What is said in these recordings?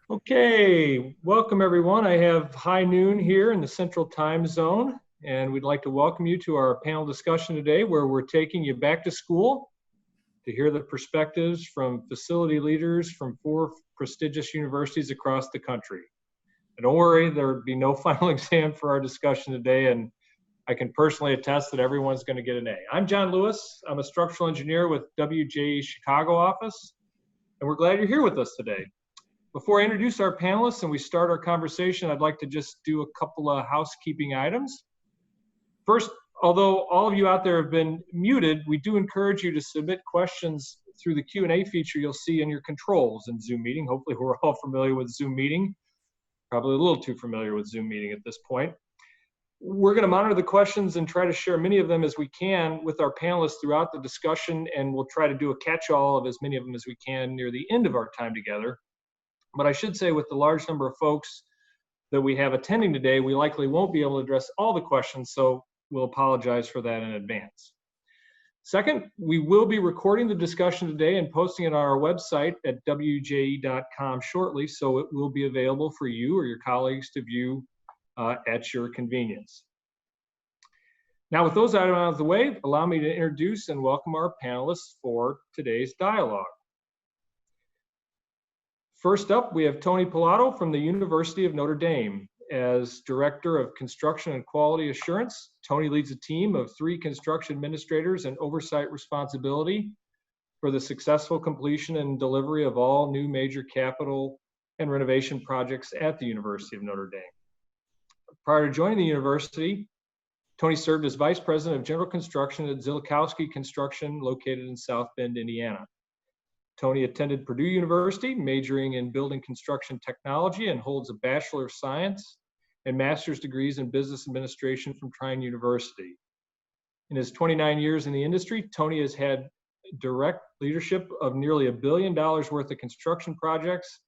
Okay, welcome everyone. I have high noon here in the Central Time Zone, and we'd like to welcome you to our panel discussion today where we're taking you back to school to hear the perspectives from facility leaders from 4 prestigious universities across the country. And don't worry, there would be no final exam for our discussion today, and I can personally attest that everyone's going to get an A. I'm John Lewis. I'm a structural engineer with WJE Chicago office, and we're glad you're here with us today. Before I introduce our panelists and we start our conversation, I'd like to just do a couple of housekeeping items. First, although all of you out there have been muted, we do encourage you to submit questions through the Q&A feature you'll see in your controls in Zoom Meeting. Hopefully we're all familiar with Zoom Meeting, probably a little too familiar with Zoom Meeting at this point. We're going to monitor the questions and try to share many of them as we can with our panelists throughout the discussion, and we'll try to do a catch-all of as many of them as we can near the end of our time together. But I should say, with the large number of folks that we have attending today, we likely won't be able to address all the questions, so we'll apologize for that in advance. Second, we will be recording the discussion today and posting it on our website at wje.com shortly, so it will be available for you or your colleagues to view at your convenience. Now, with those items out of the way, allow me to introduce and welcome our panelists for today's dialogue. First up, we have Tony Polotto from the University of Notre Dame. As Director of Construction and Quality Assurance, Tony leads a team of 3 construction administrators and oversight responsibility for the successful completion and delivery of all new major capital and renovation projects at the University of Notre Dame. Prior to joining the university, Tony served as Vice President of General Construction at Zilkowski Construction, located in South Bend, Indiana. Tony attended Purdue University, majoring in building construction technology, and holds a Bachelor of Science and master's degrees in business administration from Trine University. In his 29 years in the industry, Tony has had direct leadership of nearly $1 billion worth of construction projects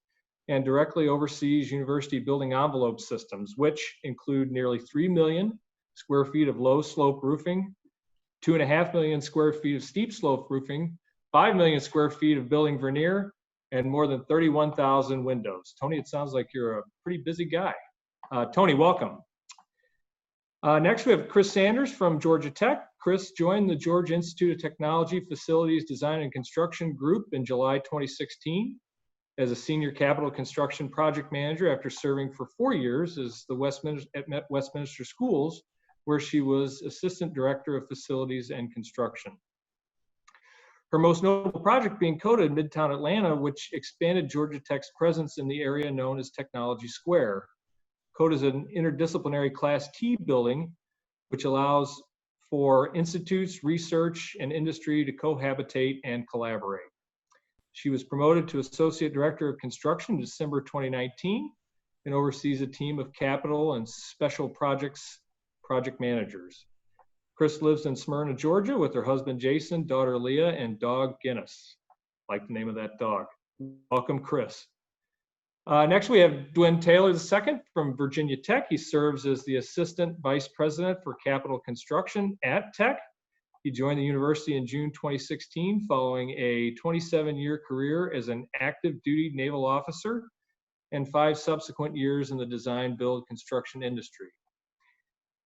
and directly oversees university building envelope systems, which include nearly 3 million square feet of low slope roofing, 2.5 million square feet of steep slope roofing, 5 million square feet of building veneer, and more than 31,000 windows. Tony, it sounds like you're a pretty busy guy. Tony, welcome. Next, we have Chris Sanders from Georgia Tech. Chris joined the Georgia Institute of Technology Facilities Design and Construction Group in July 2016 as a senior capital construction project manager after serving for 4 years as the Westminster Schools, where she was Assistant Director of Facilities and Construction. Her most notable project being CODA in Midtown Atlanta, which expanded Georgia Tech's presence in the area known as Technology Square. CODA is an interdisciplinary Class T building, which allows for institutes, research, and industry to cohabitate and collaborate. She was promoted to Associate Director of Construction in December 2019 and oversees a team of capital and special projects project managers. Chris lives in Smyrna, Georgia with her husband, Jason, daughter, Leah, and dog, Guinness. I like the name of that dog. Welcome, Chris. Next, we have Dwyn Taylor II from Virginia Tech. He serves as the Assistant Vice President for Capital Construction at Tech. He joined the university in June 2016 following a 27-year career as an active duty naval officer and 5 subsequent years in the design, build, construction industry.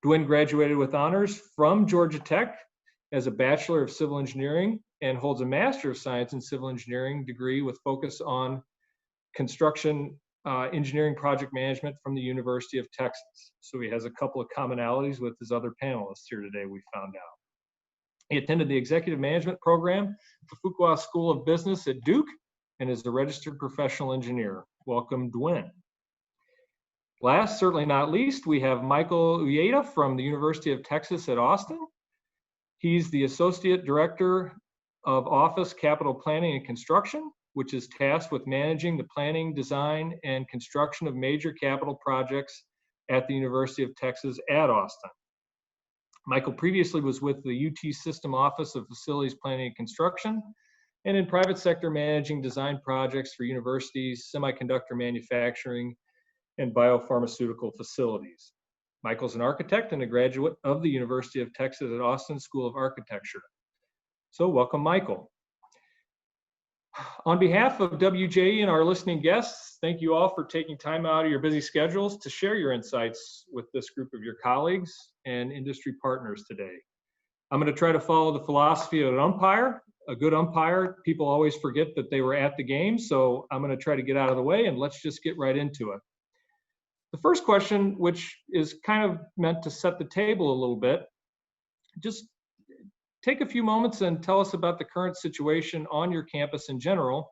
Dwyn graduated with honors from Georgia Tech as a Bachelor of Civil Engineering and holds a Master of Science in Civil Engineering degree with focus on construction engineering project management from the University of Texas. So he has a couple of commonalities with his other panelists here today, we found out. He attended the Executive Management Program at the Fuqua School of Business at Duke and is a registered professional engineer. Welcome, Dwyn. Last, certainly not least, we have Michael Uyeda from the University of Texas at Austin. He's the Associate Director of Office Capital Planning and Construction, which is tasked with managing the planning, design, and construction of major capital projects at the University of Texas at Austin. Michael previously was with the UT System Office of Facilities Planning and Construction, and in private sector managing design projects for universities, semiconductor manufacturing, and biopharmaceutical facilities. Michael's an architect and a graduate of the University of Texas at Austin School of Architecture. So welcome, Michael. On behalf of WJE and our listening guests, thank you all for taking time out of your busy schedules to share your insights with this group of your colleagues and industry partners today. I'm going to try to follow the philosophy of an umpire. A good umpire, people always forget that they were at the game, so I'm going to try to get out of the way and let's just get right into it. The first question, which is kind of meant to set the table a little bit, just take a few moments and tell us about the current situation on your campus in general,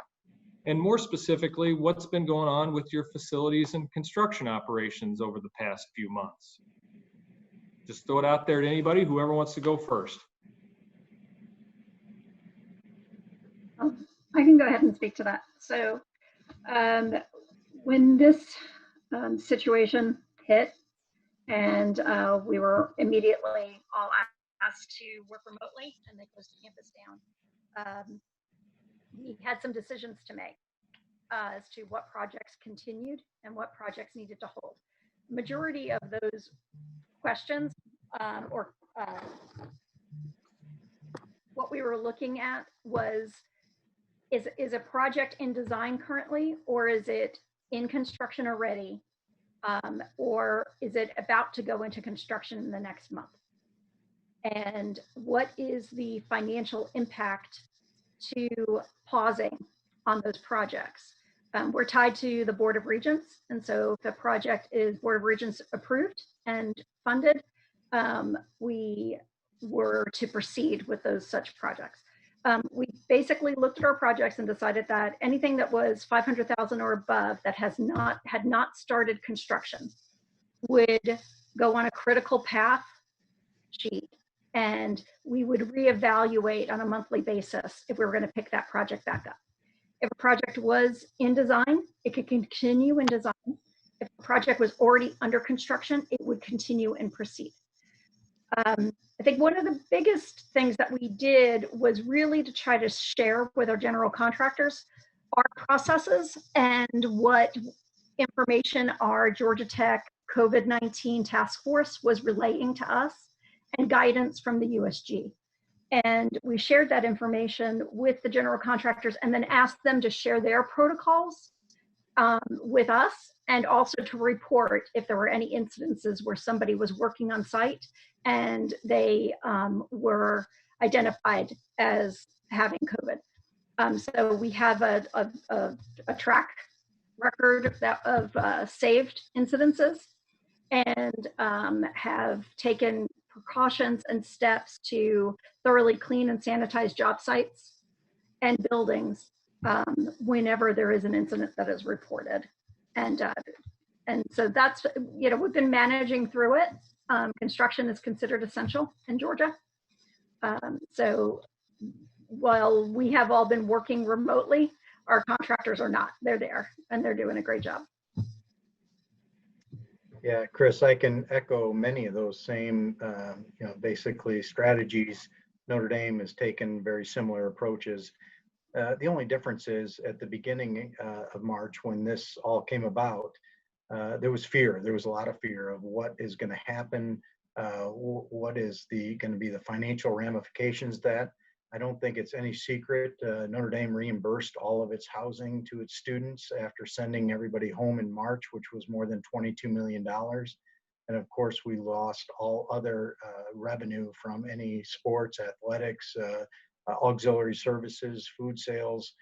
and more specifically, what's been going on with your facilities and construction operations over the past few months. Just throw it out there to anybody, whoever wants to go first. I can go ahead and speak to that. So when this situation hit and we were immediately all asked to work remotely and they closed the campus down, we had some decisions to make as to what projects continued and what projects needed to hold. The majority of those questions what we were looking at was, is a project in design currently, or is it in construction already, or is it about to go into construction in the next month? And what is the financial impact to pausing on those projects? We're tied to the Board of Regents, and so if the project is Board of Regents approved and funded, we were to proceed with those such projects. We basically looked at our projects and decided that anything that was 500,000 or above that had not started construction would go on a critical path sheet, and we would reevaluate on a monthly basis if we were going to pick that project back up. If a project was in design, it could continue in design. If a project was already under construction, it would continue and proceed. I think one of the biggest things that we did was really to try to share with our general contractors our processes and what information our Georgia Tech COVID-19 task force was relaying to us and guidance from the USG. And we shared that information with the general contractors and then asked them to share their protocols with us, and also to report if there were any incidences where somebody was working on site and they were identified as having COVID. So we have a track record of saved incidences, and have taken precautions and steps to thoroughly clean and sanitize job sites and buildings whenever there is an incident that is reported. And so that's, we've been managing through it. Construction is considered essential in Georgia. So while we have all been working remotely, our contractors are not. They're there and they're doing a great job. Yeah, Chris, I can echo many of those same, basically strategies. Notre Dame has taken very similar approaches. The only difference is at the beginning of March, when this all came about, there was fear. There was a lot of fear of what is going to happen, what is going to be the financial ramifications. That I don't think it's any secret. Notre Dame reimbursed all of its housing to its students after sending everybody home in March, which was more than $22 million. And of course, we lost all other revenue from any sports, athletics, auxiliary services, food sales.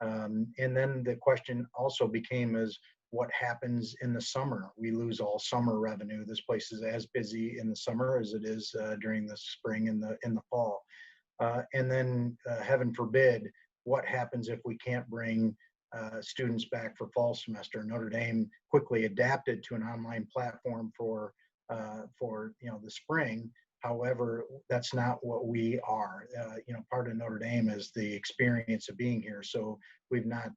And then the question also became is, what happens in the summer? We lose all summer revenue. This place is as busy in the summer as it is during the spring and in the fall. And then, heaven forbid, what happens if we can't bring students back for fall semester? Notre Dame quickly adapted to an online platform for the spring. However, that's not what we are. Part of Notre Dame is the experience of being here. So we've not,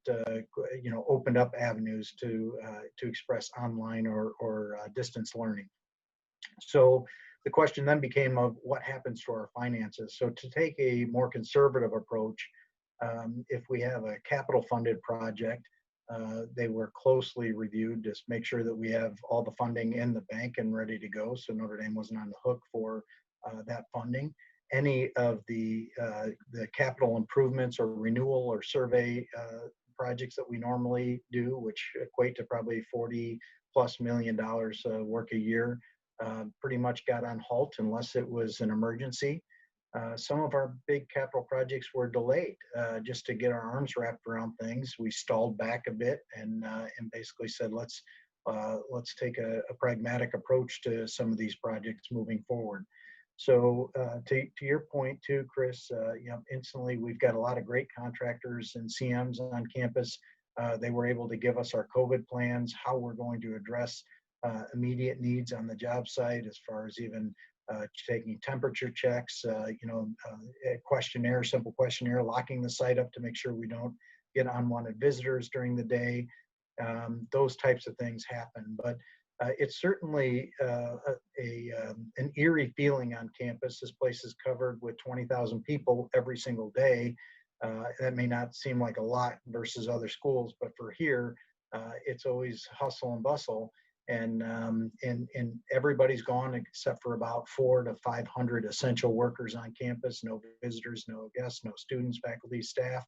opened up avenues to express online or distance learning. So the question then became of what happens to our finances. So to take a more conservative approach, if we have a capital funded project, they were closely reviewed to make sure that we have all the funding in the bank and ready to go. So Notre Dame wasn't on the hook for that funding. any of the capital improvements or renewal or survey projects that we normally do, which equate to probably $40+ million work a year, pretty much got on halt unless it was an emergency. Some of our big capital projects were delayed just to get our arms wrapped around things. We stalled back a bit and basically said, let's take a pragmatic approach to some of these projects moving forward. So to your point too, Chris, instantly we've got a lot of great contractors and CMs on campus. They were able to give us our COVID plans, how we're going to address immediate needs on the job site, as far as even taking temperature checks, a questionnaire, simple questionnaire, locking the site up to make sure we don't get unwanted visitors during the day. Those types of things happen, but it's certainly an eerie feeling on campus. This place is covered with 20,000 people every single day. That may not seem like a lot versus other schools, but for here, it's always hustle and bustle. And everybody's gone except for about 400 to 500 essential workers on campus. No visitors, no guests, no students, faculty, staff,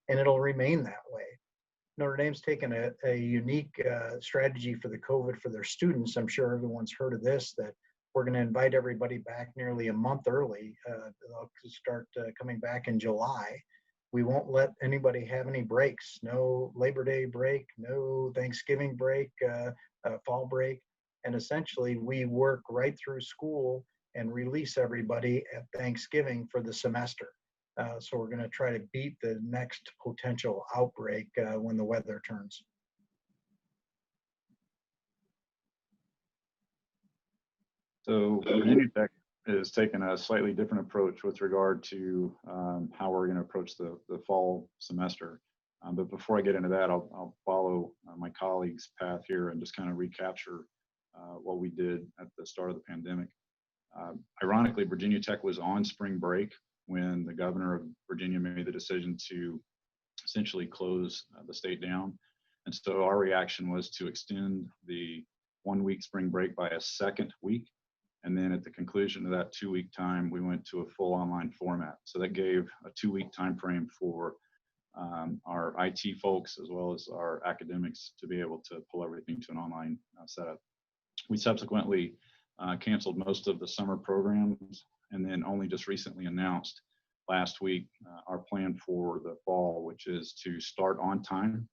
and it'll remain that way. Notre Dame's taken a unique strategy for the COVID for their students. I'm sure everyone's heard of this, that we're going to invite everybody back nearly a month early. They'll start coming back in July. We won't let anybody have any breaks, no Labor Day break, no Thanksgiving break, fall break. And essentially we work right through school and release everybody at Thanksgiving for the semester. So we're going to try to beat the next potential outbreak when the weather turns. So Virginia Tech is taking a slightly different approach with regard to how we're going to approach the fall semester. But before I get into that, I'll follow my colleague's path here and just kind of recapture what we did at the start of the pandemic. Ironically, Virginia Tech was on spring break when the governor of Virginia made the decision to essentially close the state down. And so our reaction was to extend the 1-week spring break by a second week. And then at the conclusion of that 2-week time, we went to a full online format. So that gave a 2-week time frame for our IT folks as well as our academics to be able to pull everything to an online setup. We subsequently canceled most of the summer programs, and then only just recently announced last week our plan for the fall, which is to start on time,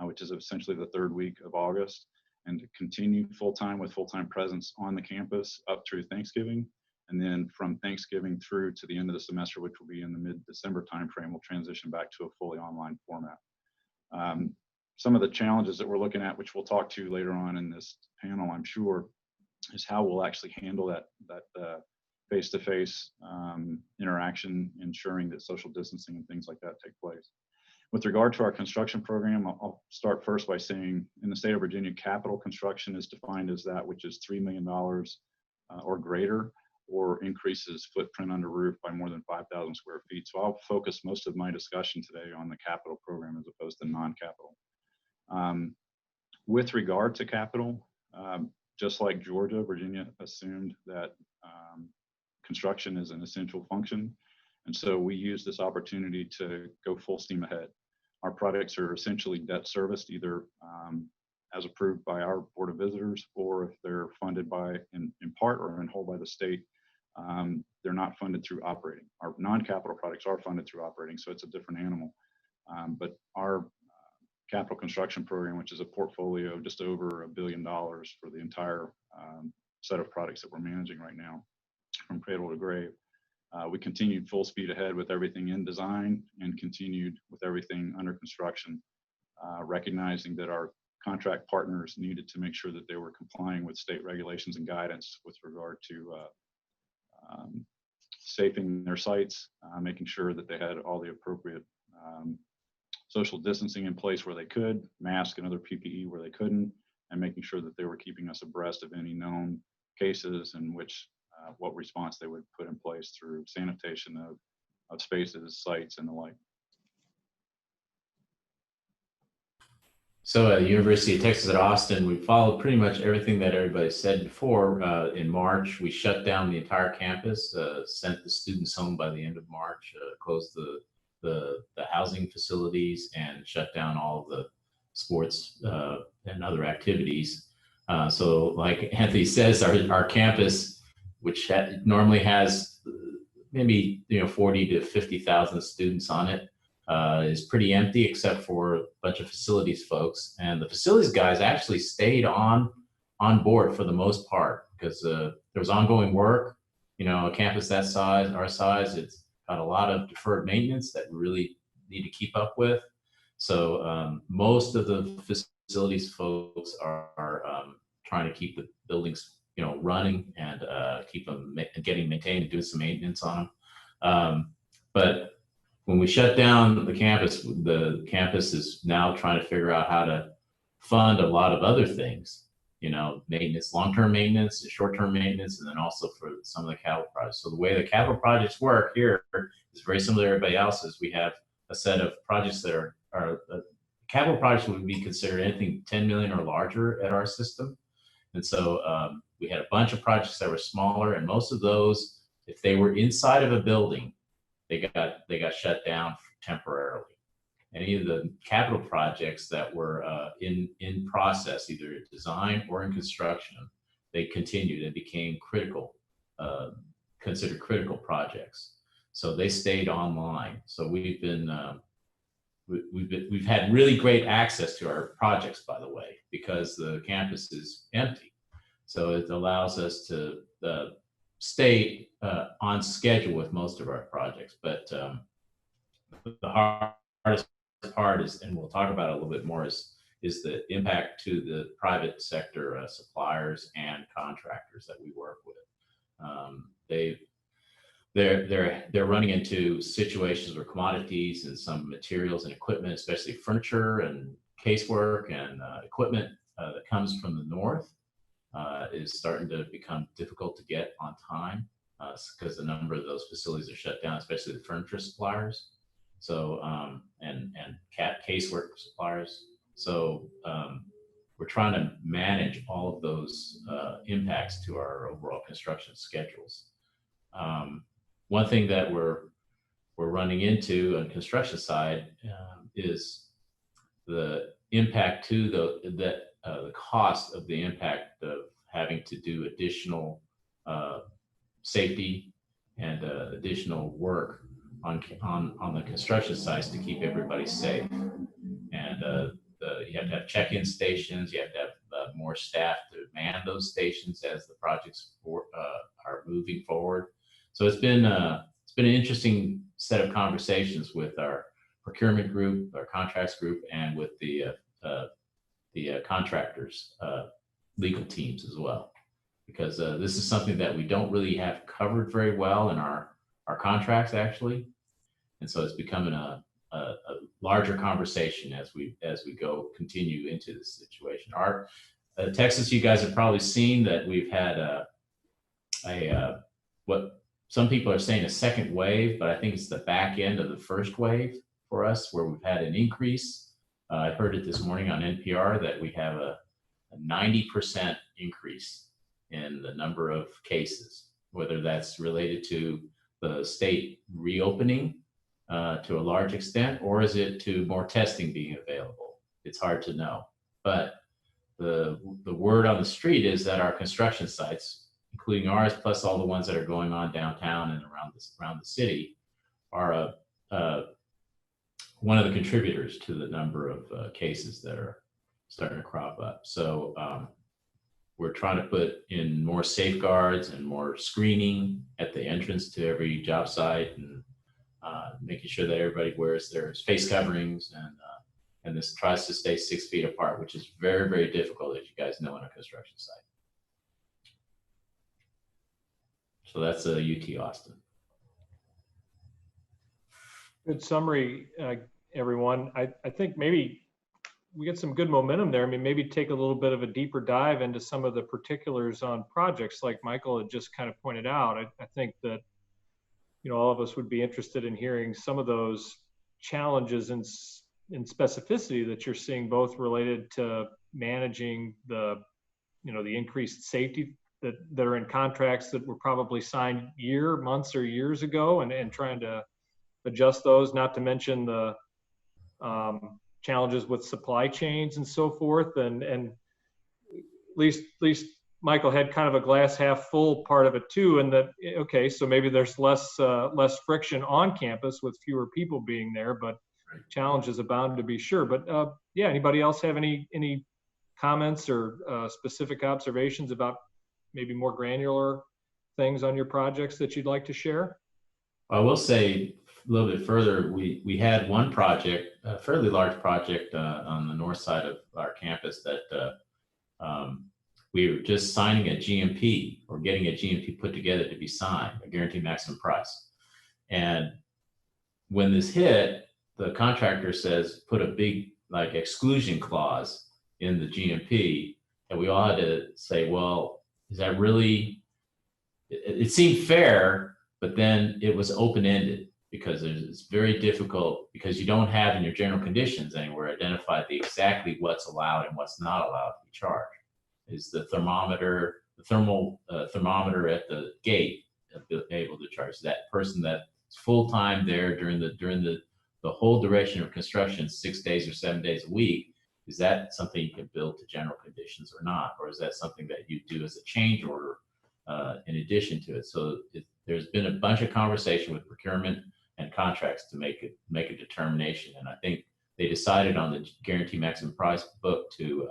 which is essentially the 3rd week of August, and to continue full-time with full-time presence on the campus up through Thanksgiving. And then from Thanksgiving through to the end of the semester, which will be in the mid-December timeframe, we'll transition back to a fully online format. Some of the challenges that we're looking at, which we'll talk to later on in this panel, I'm sure, is how we'll actually handle that face-to-face interaction, ensuring that social distancing and things like that take place. With regard to our construction program, I'll start first by saying in the state of Virginia, capital construction is defined as that which is $3 million or greater, or increases footprint under roof by more than 5,000 square feet. So I'll focus most of my discussion today on the capital program as opposed to non-capital. With regard to capital, just like Georgia, Virginia assumed that construction is an essential function. And so we use this opportunity to go full steam ahead. Our projects are essentially debt serviced, either as approved by our Board of Visitors, or if they're funded by, in part or in whole by the state, they're not funded through operating. Our non-capital projects are funded through operating, so it's a different animal. But our capital construction program, which is a portfolio of just over $1 billion for the entire set of products that we're managing right now, from cradle to grave. We continued full speed ahead with everything in design and continued with everything under construction, recognizing that our contract partners needed to make sure that they were complying with state regulations and guidance with regard to safing their sites, making sure that they had all the appropriate social distancing in place where they could, mask and other PPE where they couldn't, and making sure that they were keeping us abreast of any known cases in which what response they would put in place through sanitation of spaces, sites, and the like. So at the University of Texas at Austin, we followed pretty much everything that everybody said before. In March, we shut down the entire campus, sent the students home by the end of March, closed the housing facilities, and shut down all of the sports and other activities. So like Anthony says, our campus, which normally has maybe 40 to 50,000 students on it, is pretty empty except for a bunch of facilities folks. And the facilities guys actually stayed on board for the most part because there was ongoing work. A campus that size, our size, it's got a lot of deferred maintenance that we really need to keep up with. So most of the facilities folks are trying to keep the buildings running and keep them getting maintained and doing some maintenance on them. But when we shut down the campus is now trying to figure out how to fund a lot of other things, maintenance, long-term maintenance, and short-term maintenance, and then also for some of the capital projects. So the way the capital projects work here is very similar to everybody else's. We have a set of projects that are capital projects would be considered anything 10 million or larger at our system. And so we had a bunch of projects that were smaller, and most of those, if they were inside of a building, they got shut down temporarily. Any of the capital projects that were in process, either design or in construction, they continued and became critical, considered critical projects. So they stayed online. So we've had really great access to our projects, by the way, because the campus is empty. So it allows us to stay on schedule with most of our projects. But the hardest part is, and we'll talk about it a little bit more, is the impact to the private sector suppliers and contractors that we work with. They're running into situations where commodities and some materials and equipment, especially furniture and casework and equipment that comes from the north, is starting to become difficult to get on time because a number of those facilities are shut down, especially the furniture suppliers. So and casework suppliers. So we're trying to manage all of those impacts to our overall construction schedules. One thing that we're running into on the construction side is the impact to the cost of the impact of having to do additional safety and additional work on the construction sites to keep everybody safe. And you have to have check-in stations. You have to have more staff to man those stations as the projects are moving forward. So it's been an interesting set of conversations with our procurement group, our contracts group, and with the contractors, legal teams as well, because this is something that we don't really have covered very well in our contracts actually, and so it's becoming a larger conversation as we continue into this situation. Our Texas, you guys have probably seen that we've had what some people are saying a second wave, but I think it's the back end of the first wave for us, where we've had an increase. I heard it this morning on NPR that we have a 90% increase in the number of cases, whether that's related to the state reopening to a large extent, or is it to more testing being available? It's hard to know. But the word on the street is that our construction sites, including ours, plus all the ones that are going on downtown and around the city, are one of the contributors to the number of cases that are starting to crop up. So we're trying to put in more safeguards and more screening at the entrance to every job site, and making sure that everybody wears their face coverings, and this tries to stay 6 feet apart, which is very, very difficult, as you guys know, on a construction site. So that's UT Austin. Good summary, everyone. I think maybe we get some good momentum there. I mean, maybe take a little bit of a deeper dive into some of the particulars on projects like Michael had just kind of pointed out. I think that, all of us would be interested in hearing some of those challenges and in specificity that you're seeing, both related to managing the, the increased safety that are in contracts that were probably signed months or years ago, and trying to adjust those, not to mention the challenges with supply chains and so forth. And at least Michael had kind of a glass half full part of it too, and that, okay, so maybe there's less friction on campus with fewer people being there, but challenges abound to be sure. But yeah, anybody else have any comments or specific observations about maybe more granular things on your projects that you'd like to share? I will say a little bit further, we had one project, a fairly large project on the north side of our campus that we were just signing a GMP, or getting a GMP put together to be signed, a guaranteed maximum price. And when this hit, the contractor says, put a big exclusion clause in the GMP, and we all had to say, well, is that really, it seemed fair, but then it was open-ended, because it's very difficult, because you don't have in your general conditions anywhere identified exactly what's allowed and what's not allowed to be charged. Is the thermometer, the thermal thermometer at the gate able to charge that person that's full-time there during the whole duration of construction, 6 days or 7 days a week? Is that something you can build to general conditions or not? Or is that something that you do as a change order in addition to it? So there's been a bunch of conversation with procurement and contracts to make a determination. And I think they decided on the guarantee maximum price book to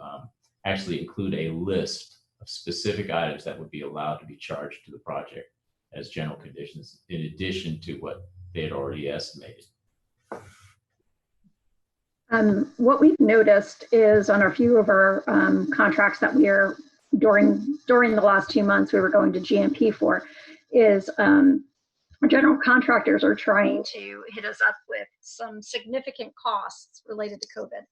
actually include a list of specific items that would be allowed to be charged to the project as general conditions, in addition to what they had already estimated. What we've noticed is on a few of our contracts that we are during the last 2 months we were going to GMP for, is our general contractors are trying to hit us up with some significant costs related to COVID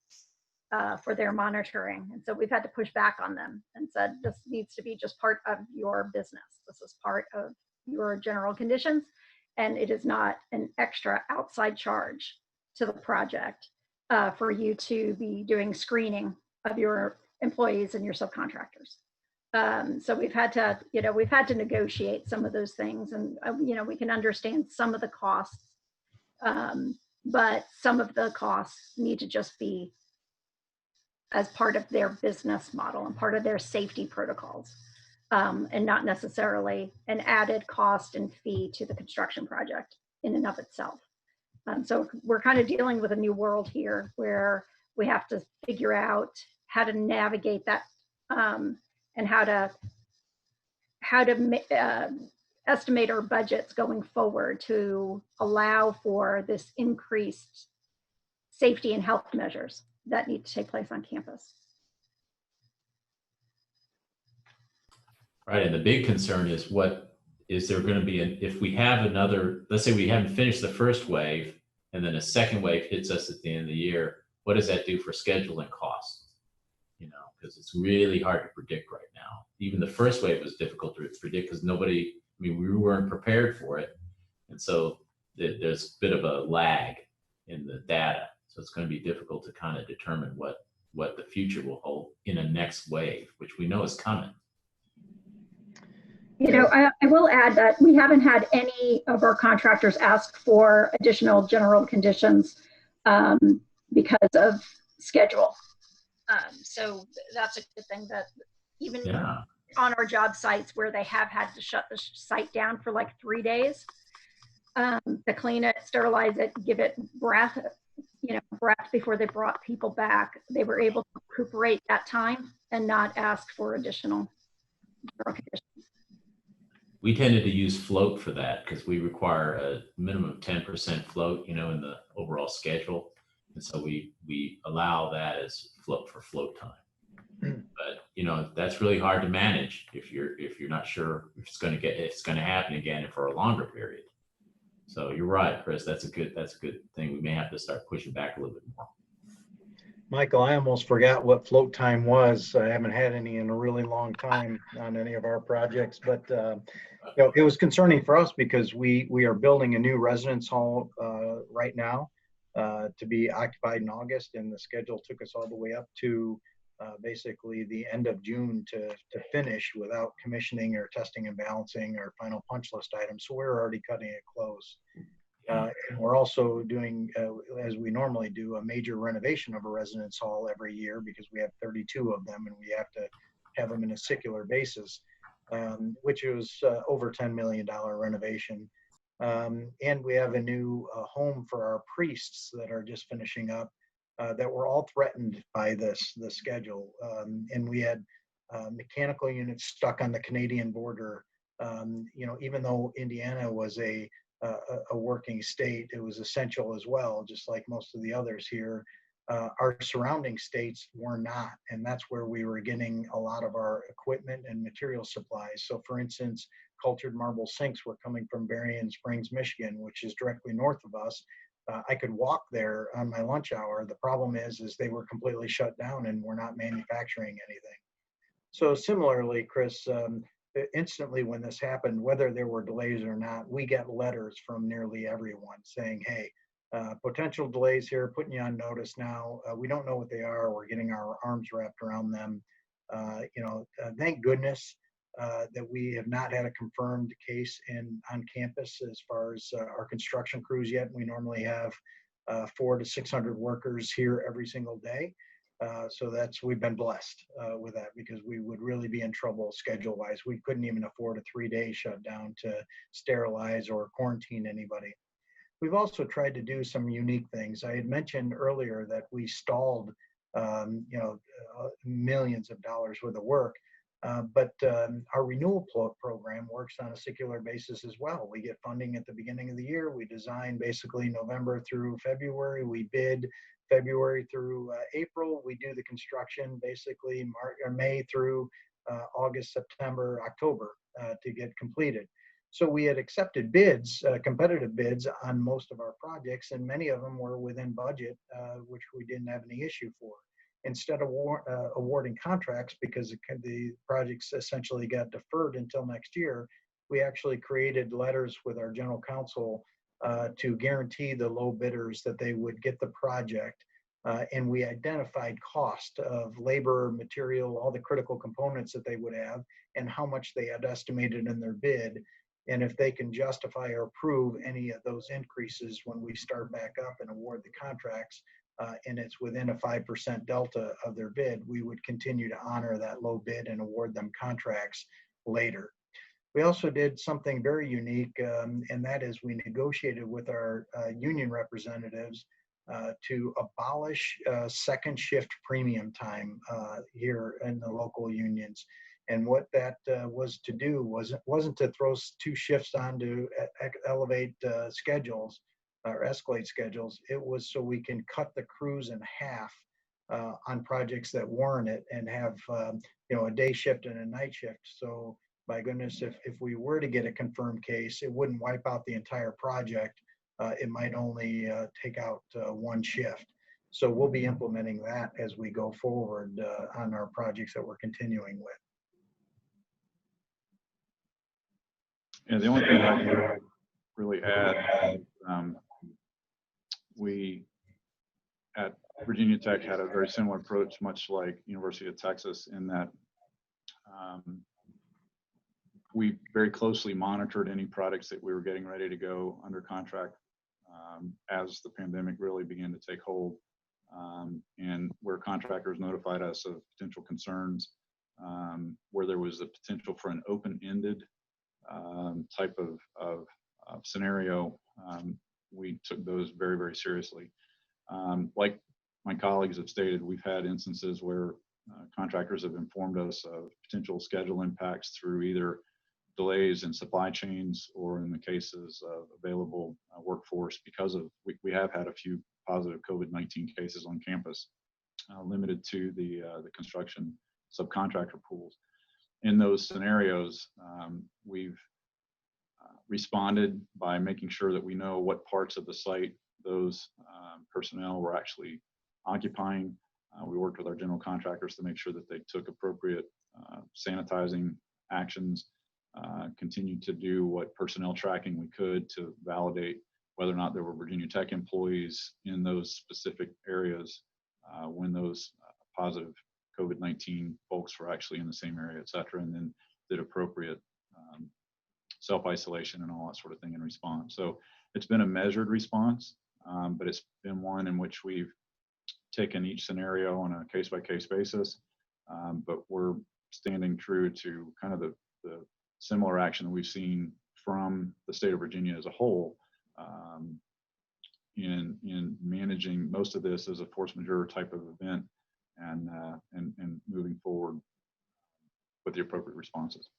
for their monitoring. And so we've had to push back on them and said, this needs to be just part of your business. This is part of your general conditions, and it is not an extra outside charge to the project for you to be doing screening of your employees and your subcontractors. So we've had to negotiate some of those things, and we can understand some of the costs, but some of the costs need to just be as part of their business model and part of their safety protocols, and not necessarily an added cost and fee to the construction project in and of itself. So we're kind of dealing with a new world here, where we have to figure out how to navigate that, and how to estimate our budgets going forward to allow for this increased safety and health measures that need to take place on campus. Right, and the big concern is, what is there going to be if we have another, let's say we haven't finished the first wave and then a second wave hits us at the end of the year, what does that do for scheduling costs? Because it's really hard to predict right now. Even the first wave was difficult to predict because we weren't prepared for it. And so there's a bit of a lag in the data. So it's going to be difficult to kind of determine what the future will hold in a next wave, which we know is coming. I will add that we haven't had any of our contractors ask for additional general conditions because of schedule. So that's a good thing, that even on our job sites where they have had to shut the site down for like 3 days to clean it, sterilize it, give it breath before they brought people back, they were able to recuperate that time and not ask for additional general conditions. We tended to use float for that because we require a minimum of 10% float, in the overall schedule. And so we allow that as float time. But that's really hard to manage if you're not sure if it's going to happen again for a longer period. So you're right, Chris. That's a good thing. We may have to start pushing back a little bit more. Michael, I almost forgot what float time was. I haven't had any in a really long time on any of our projects, but it was concerning for us because we are building a new residence hall right now, to be occupied in August, and the schedule took us all the way up to basically the end of June to finish without commissioning or testing and balancing our final punch list items. So we're already cutting it close. And we're also doing, as we normally do, a major renovation of a residence hall every year because we have 32 of them and we have to have them in a secular basis, which was over $10 million renovation. And we have a new home for our priests that are just finishing up that were all threatened by the schedule. And we had mechanical units stuck on the Canadian border. You know, even though Indiana was a working state, it was essential as well, just like most of the others here. Our surrounding states were not, and that's where we were getting a lot of our equipment and material supplies. So for instance, cultured marble sinks were coming from Berrien Springs, Michigan, which is directly north of us. I could walk there on my lunch hour. The problem is they were completely shut down and we're not manufacturing anything. So similarly, Chris, instantly when this happened, whether there were delays or not, we get letters from nearly everyone saying, hey, potential delays here, putting you on notice now. We don't know what they are. We're getting our arms wrapped around them. You know, thank goodness that we have not had a confirmed case on campus as far as our construction crews yet. We normally have 400 to 600 workers here every single day. So we've been blessed with that because we would really be in trouble schedule wise. We couldn't even afford a 3-day shutdown to sterilize or quarantine anybody. We've also tried to do some unique things. I had mentioned earlier that we stalled, you know, millions of dollars worth of work, but our renewal program works on a secular basis as well. We get funding at the beginning of the year. We design basically November through February. We bid February through April. We do the construction basically May through August, September, October to get completed. So we had accepted bids, competitive bids on most of our projects, and many of them were within budget, which we didn't have any issue for. Instead of awarding contracts because the projects essentially got deferred until next year, we actually created letters with our general counsel to guarantee the low bidders that they would get the project. And we identified cost of labor, material, all the critical components that they would have, and how much they had estimated in their bid. And if they can justify or prove any of those increases when we start back up and award the contracts, and it's within a 5% delta of their bid, we would continue to honor that low bid and award them contracts later. We also did something very unique, and that is we negotiated with our union representatives to abolish second shift premium time here in the local unions. And what that was to do wasn't to throw 2 shifts on to elevate schedules or escalate schedules. It was so we can cut the crews in half on projects that warrant it and have you know, a day shift and a night shift. So by goodness, if we were to get a confirmed case, it wouldn't wipe out the entire project. It might only take out 1 shift. So we'll be implementing that as we go forward on our projects that we're continuing with. Yeah, the only thing I can really add, we at Virginia Tech had a very similar approach, much like University of Texas, in that we very closely monitored any products that we were getting ready to go under contract as the pandemic really began to take hold, and where contractors notified us of potential concerns, where there was a potential for an open-ended type of scenario, we took those very, very seriously. Like my colleagues have stated, we've had instances where contractors have informed us of potential schedule impacts through either delays in supply chains or in the cases of available workforce because of, we have had a few positive COVID-19 cases on campus, limited to the construction subcontractor pools. In those scenarios, we've responded by making sure that we know what parts of the site those personnel were actually occupying. We worked with our general contractors to make sure that they took appropriate sanitizing actions, continued to do what personnel tracking we could to validate whether or not there were Virginia Tech employees in those specific areas when those positive COVID-19 folks were actually in the same area, et cetera, and then did appropriate self-isolation and all that sort of thing in response. So it's been a measured response, but it's been one in which we've taken each scenario on a case-by-case basis, but we're standing true to kind of the similar action that we've seen from the state of Virginia as a whole in managing most of this as a force majeure type of event and moving forward with the appropriate responses.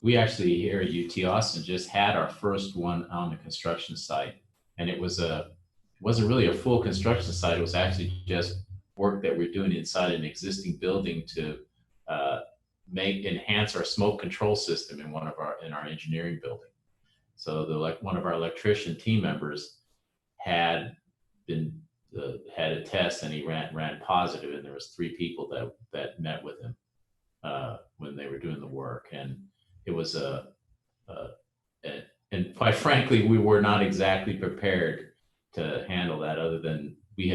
We actually here at UT Austin just had our first one on the construction site, and it wasn't really a full construction site. It was actually just work that we're doing inside an existing building to enhance our smoke control system in our engineering building. So one of our electrician team members had a test, and he ran positive, and there was 3 people that met with him when they were doing the work, and it was and quite frankly, we were not exactly prepared to handle that, other than we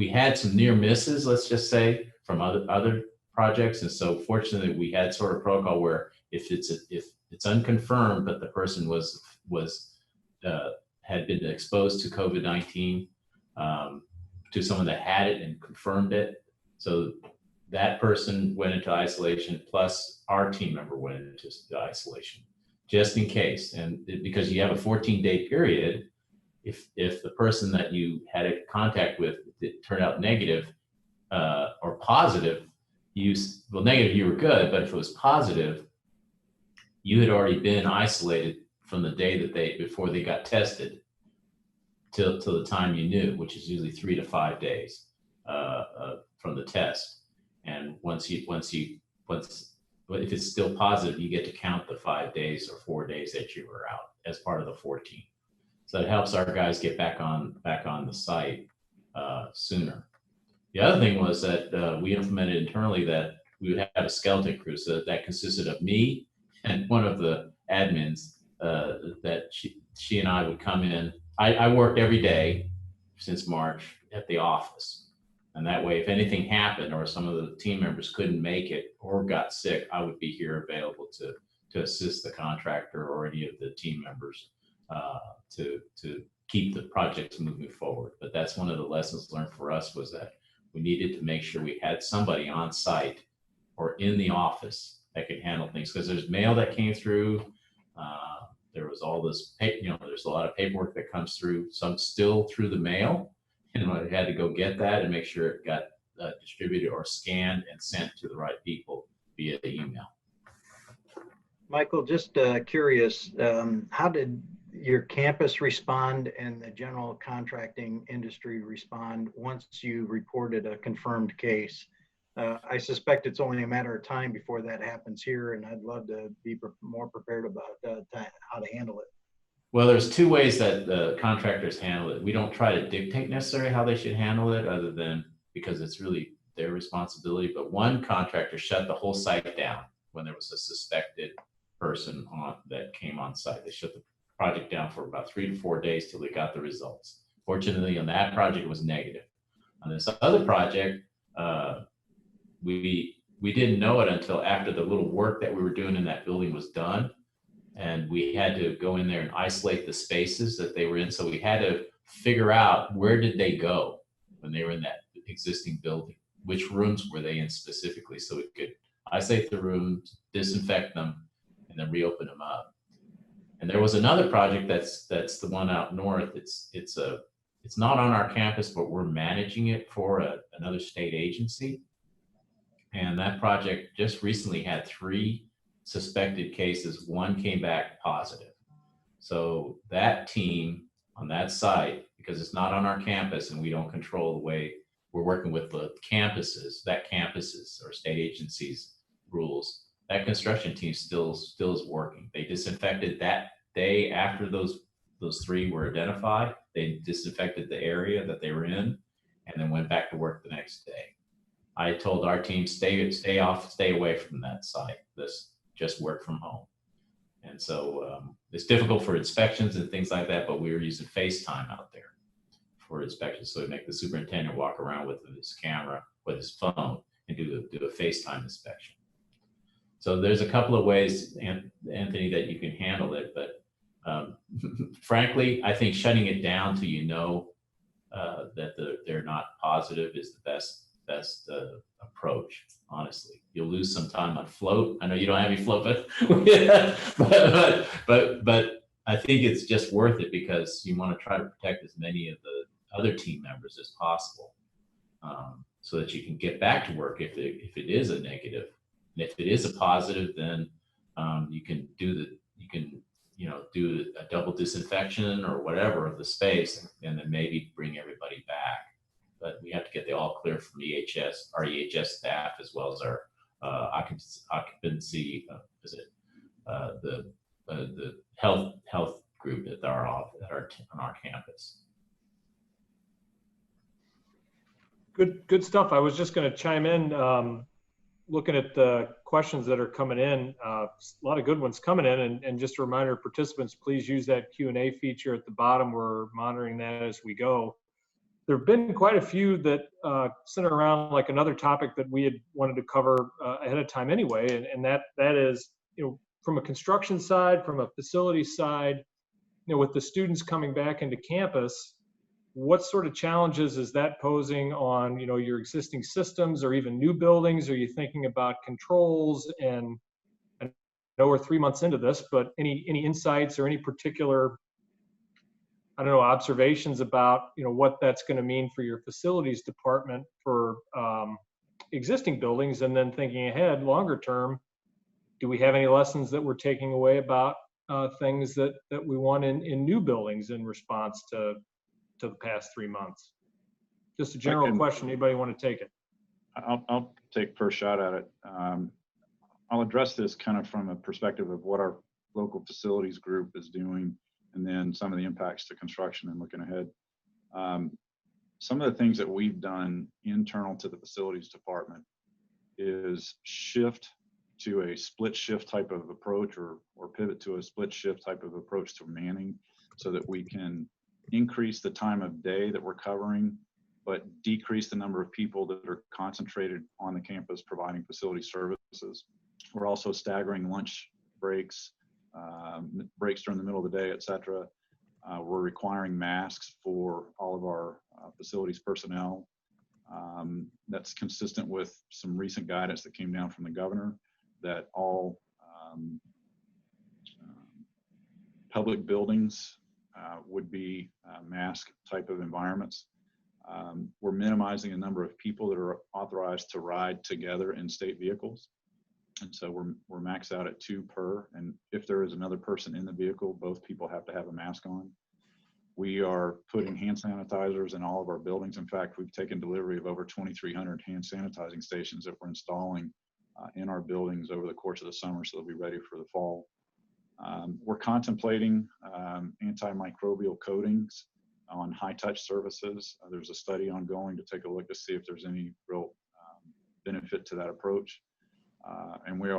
had some near misses, let's just say, from other projects. And so fortunately we had sort of protocol where if it's unconfirmed, but the person had been exposed to COVID-19 to someone that had it and confirmed it. So that person went into isolation, plus our team member went into isolation, just in case. And because you have a 14-day period, if the person that you had a contact with turned out negative or positive, negative, you were good, but if it was positive, you had already been isolated from the day before they got tested till the time you knew, which is usually 3 to 5 days from the test. And if it's still positive, you get to count the 5 days or 4 days that you were out as part of the 14. So it helps our guys get back on the site sooner. The other thing was that we implemented internally that we would have a skeleton crew. So that consisted of me and one of the admins that she and I would come in. I worked every day since March at the office. And that way, if anything happened or some of the team members couldn't make it or got sick, I would be here available to assist the contractor or any of the team members to keep the projects moving forward. But that's one of the lessons learned for us, was that we needed to make sure we had somebody on site or in the office that could handle things, because there's mail that came through. There was all this, there's a lot of paperwork that comes through, some still through the mail. And I had to go get that and make sure it got distributed or scanned and sent to the right people via the email. Michael, just curious, how did your campus respond and the general contracting industry respond once you reported a confirmed case? I suspect it's only a matter of time before that happens here, and I'd love to be more prepared about how to handle it. Well, there's 2 ways that the contractors handle it. We don't try to dictate necessarily how they should handle it, other than because it's really their responsibility. But one contractor shut the whole site down when there was a suspected person that came on site. They shut the project down for about 3 to 4 days till they got the results. Fortunately, on that project, it was negative. On this other project, we didn't know it until after the little work that we were doing in that building was done. And we had to go in there and isolate the spaces that they were in. So we had to figure out, where did they go when they were in that existing building? Which rooms were they in specifically, so we could isolate the rooms, disinfect them, and then reopen them up. And there was another project that's the one out north. It's not on our campus, but we're managing it for another state agency. And that project just recently had 3 suspected cases. 1 came back positive. So that team on that site, because it's not on our campus and we don't control the way we're working with the campuses, or state agencies rules, that construction team still is working. They disinfected that day after those 3 were identified. They disinfected the area that they were in and then went back to work the next day. I told our team, stay away from that site. Just work from home. And so it's difficult for inspections and things like that, but we were using FaceTime out there for inspections. So we make the superintendent walk around with his camera, with his phone, and do a FaceTime inspection. So there's a couple of ways, Anthony, that you can handle it, but frankly, I think shutting it down till you know that they're not positive is the best approach. Honestly, you'll lose some time on float. I know you don't have any float, but I think it's just worth it because you want to try to protect as many of the other team members as possible, so that you can get back to work if it is a negative. And if it is a positive, then you can do a double disinfection or whatever of the space, and then maybe bring everybody back. But we have to get the all clear from our EHS staff, as well as our occupancy, the health group at on our campus. Good stuff. I was just going to chime in, looking at the questions that are coming in. A lot of good ones coming in, and just a reminder, participants, please use that Q&A feature at the bottom. We're monitoring that as we go. There have been quite a few that center around like another topic that we had wanted to cover ahead of time anyway, and that is, from a construction side, from a facility side, with the students coming back into campus, what sort of challenges is that posing on, your existing systems or even new buildings? Are you thinking about controls? And I know we're 3 months into this, but any insights or any particular, observations about, what that's going to mean for your facilities department for existing buildings? And then thinking ahead, longer term, do we have any lessons that we're taking away about things that we want in new buildings in response to the past 3 months? Just a general question. Anybody want to take it? I'll take first shot at it. I'll address this kind of from a perspective of what our local facilities group is doing, and then some of the impacts to construction and looking ahead. Some of the things that we've done internal to the facilities department is shift to a split shift type of approach, or pivot to a split shift type of approach to manning, so that we can increase the time of day that we're covering, but decrease the number of people that are concentrated on the campus providing facility services. We're also staggering lunch breaks, breaks during the middle of the day, etc. We're requiring masks for all of our facilities personnel. That's consistent with some recent guidance that came down from the governor, that all public buildings would be mask type of environments. We're minimizing the number of people that are authorized to ride together in state vehicles. And so we're maxed out at 2 per, and if there is another person in the vehicle, both people have to have a mask on. We are putting hand sanitizers in all of our buildings. In fact, we've taken delivery of over 2,300 hand sanitizing stations that we're installing in our buildings over the course of the summer, so they'll be ready for the fall. We're contemplating antimicrobial coatings on high-touch surfaces. There's a study ongoing to take a look to see if there's any real benefit to that approach. And we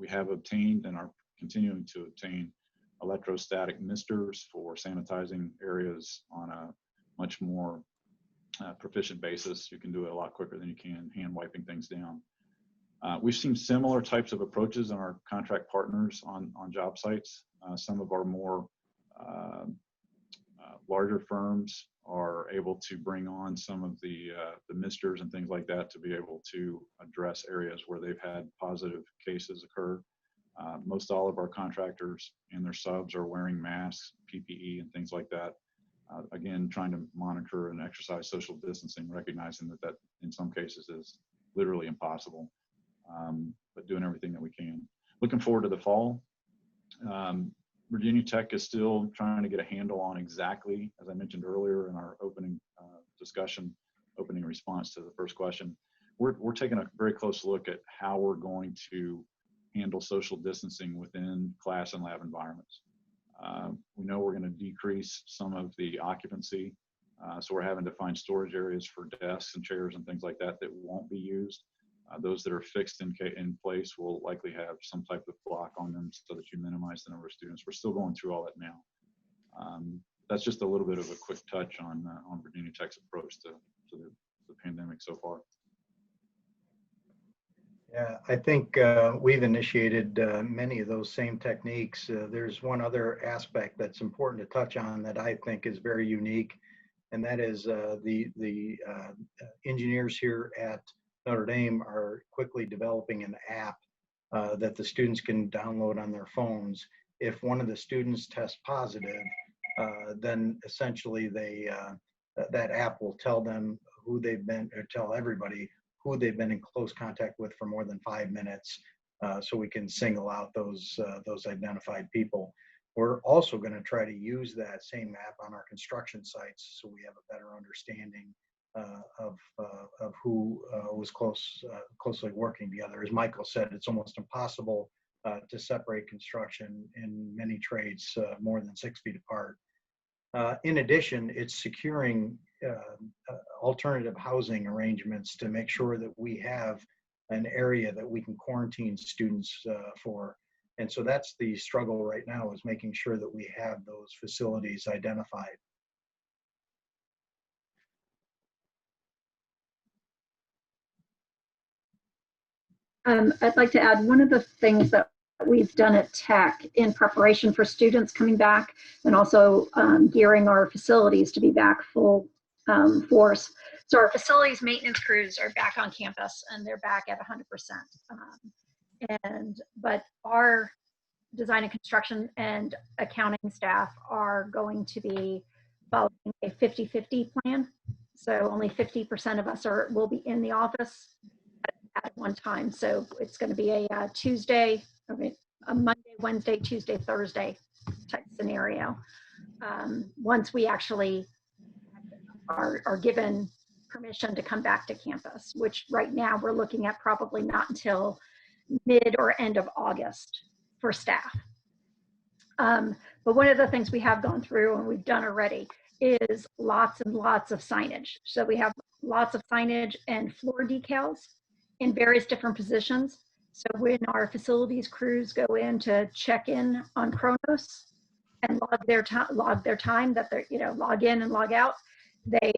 have obtained and are continuing to obtain electrostatic misters for sanitizing areas on a much more proficient basis. You can do it a lot quicker than you can hand wiping things down. We've seen similar types of approaches in our contract partners on job sites. Some of our more larger firms are able to bring on some of the misters and things like that to be able to address areas where they've had positive cases occur. Most all of our contractors and their subs are wearing masks, PPE, and things like that. Again, trying to monitor and exercise social distancing, recognizing that in some cases is literally impossible, but doing everything that we can. Looking forward to the fall. Virginia Tech is still trying to get a handle on exactly, as I mentioned earlier in our opening opening response to the first question. We're taking a very close look at how we're going to handle social distancing within class and lab environments. We know we're going to decrease some of the occupancy, so we're having to find storage areas for desks and chairs and things like that that won't be used. Those that are fixed in place will likely have some type of block on them so that you minimize the number of students. We're still going through all that now. That's just a little bit of a quick touch on Virginia Tech's approach to the pandemic so far. Yeah, I think we've initiated many of those same techniques. There's one other aspect that's important to touch on that I think is very unique, and that is the engineers here at Notre Dame are quickly developing an app that the students can download on their phones. If one of the students tests positive, then essentially that app will tell them who they've been, or tell everybody who they've been in close contact with for more than 5 minutes, so we can single out those identified people. We're also going to try to use that same app on our construction sites, so we have a better understanding of who was closely working together. As Michael said, it's almost impossible to separate construction in many trades more than 6 feet apart. In addition, it's securing alternative housing arrangements to make sure that we have an area that we can quarantine students for. And so that's the struggle right now, is making sure that we have those facilities identified. I'd like to add, one of the things that we've done at Tech in preparation for students coming back, and also gearing our facilities to be back full force. So our facilities maintenance crews are back on campus and they're back at 100%. But our design and construction and accounting staff are going to be following a 50-50 plan. So only 50% of us will be in the office at one time. So it's going to be a Tuesday, a Monday, Wednesday, Tuesday, Thursday type scenario. Once we actually are given permission to come back to campus, which right now we're looking at probably not until mid or end of August for staff. But one of the things we have gone through and we've done already is lots and lots of signage. So we have lots of signage and floor decals in various different positions. So when our facilities crews go in to check in on Kronos and log their time that they're, log in and log out, they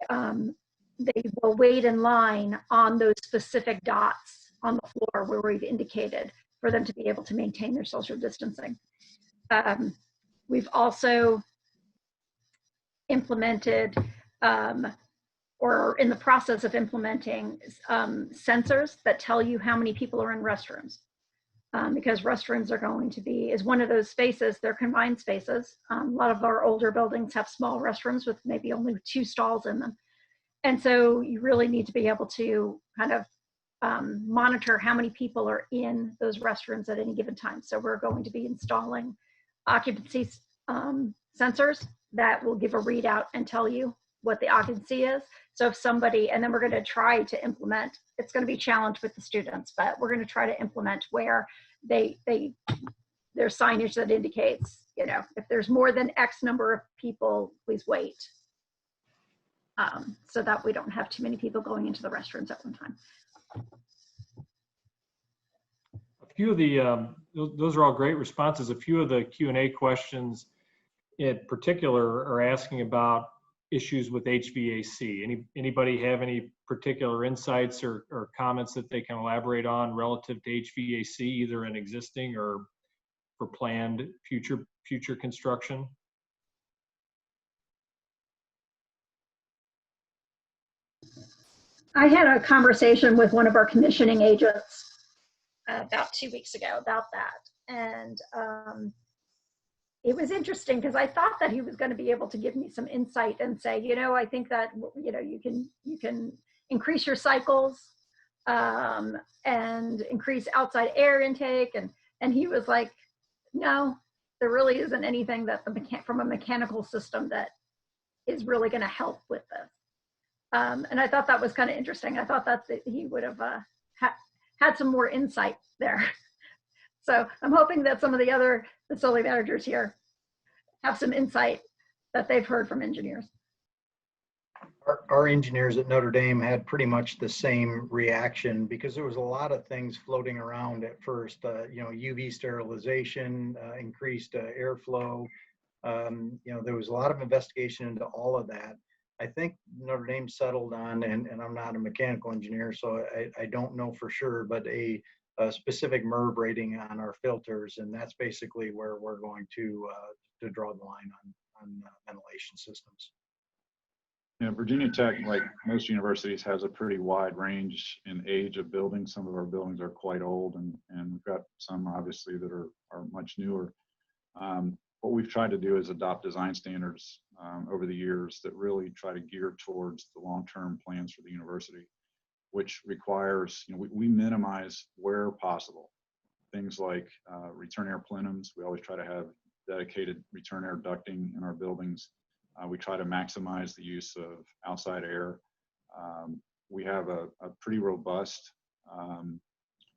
will wait in line on those specific dots on the floor where we've indicated for them to be able to maintain their social distancing. We've also implemented or in the process of implementing sensors that tell you how many people are in restrooms. Because restrooms are going to be, is one of those spaces, they're confined spaces. A lot of our older buildings have small restrooms with maybe only 2 stalls in them. And so you really need to be able to kind of monitor how many people are in those restrooms at any given time. So we're going to be installing occupancy sensors that will give a readout and tell you what the occupancy is. So if somebody, and then we're going to try to implement, it's going to be challenged with the students, but we're going to try to implement where there's signage that indicates, if there's more than X number of people, please wait. So that we don't have too many people going into the restrooms at one time. A few of the, those are all great responses. A few of the Q&A questions in particular are asking about issues with HVAC. Anybody have any particular insights or comments that they can elaborate on relative to HVAC, either in existing or for planned future construction? I had a conversation with one of our commissioning agents about 2 weeks ago about that. And it was interesting because I thought that he was going to be able to give me some insight and say, I think that, you can increase your cycles and increase outside air intake. And he was like, no, there really isn't anything that from a mechanical system that is really going to help with this. And I thought that was kind of interesting. I thought that he would have had some more insight there. So I'm hoping that some of the other facility managers here have some insight that they've heard from engineers. Our engineers at Notre Dame had pretty much the same reaction because there was a lot of things floating around at first. UV sterilization, increased airflow. There was a lot of investigation into all of that. I think Notre Dame settled on, and I'm not a mechanical engineer, so I don't know for sure, but a specific MERV rating on our filters, and that's basically where we're going to draw the line on ventilation systems. Yeah, Virginia Tech, like most universities, has a pretty wide range in age of buildings. Some of our buildings are quite old, and we've got some obviously that are much newer. What we've tried to do is adopt design standards over the years that really try to gear towards the long-term plans for the university, which requires, we minimize where possible. Things like return air plenums. We always try to have dedicated return air ducting in our buildings. We try to maximize the use of outside air. We have a pretty robust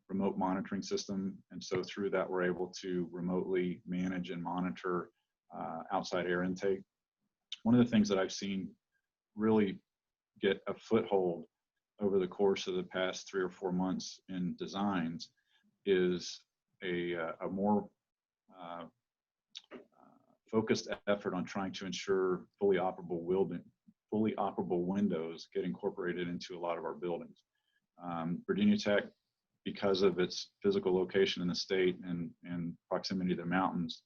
remote monitoring system, and so through that we're able to remotely manage and monitor outside air intake. One of the things that I've seen really get a foothold over the course of the past 3 or 4 months in designs is a more focused effort on trying to ensure fully operable windows get incorporated into a lot of our buildings. Virginia Tech, because of its physical location in the state and proximity to the mountains,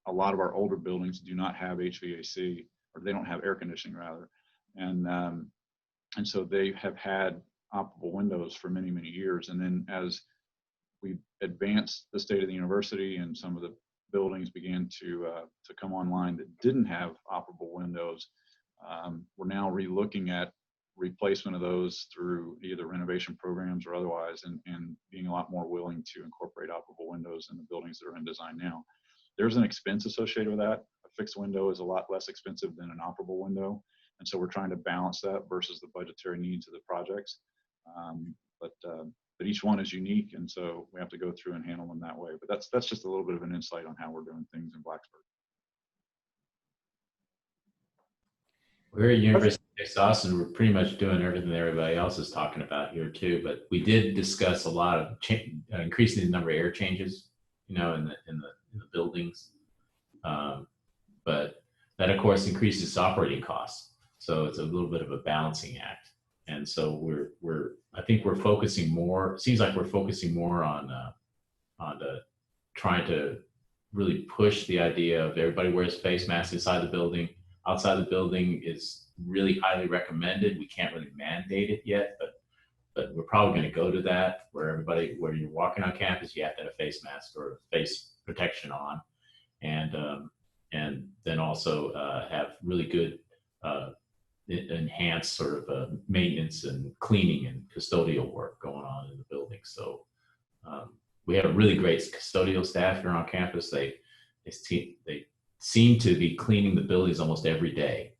a lot of our older buildings do not have HVAC, or they don't have air conditioning rather, and so they have had operable windows for many, many years. And then as we advanced the state of the university and some of the buildings began to come online that didn't have operable windows, we're now relooking at replacement of those through either renovation programs or otherwise, and being a lot more willing to incorporate operable windows in the buildings that are in design now. There's an expense associated with that. A fixed window is a lot less expensive than an operable window, and so we're trying to balance that versus the budgetary needs of the projects. But each one is unique, and so we have to go through and handle them that way. But that's just a little bit of an insight on how we're doing things in Blacksburg. We're at University of Texas Austin. We're pretty much doing everything that everybody else is talking about here too. But we did discuss a lot of increasing the number of air changes, in the buildings. But that of course increases operating costs. So it's a little bit of a balancing act. And so I think we're focusing more. It seems like we're focusing more on trying to really push the idea of everybody wears face masks inside the building. Outside the building is really highly recommended. We can't really mandate it yet, but we're probably going to go to that where you're walking on campus, you have to have a face mask or face protection on, and then also have really good enhanced sort of maintenance and cleaning and custodial work going on in the building. So we have a really great custodial staff here on campus. They seem to be cleaning the buildings almost every day.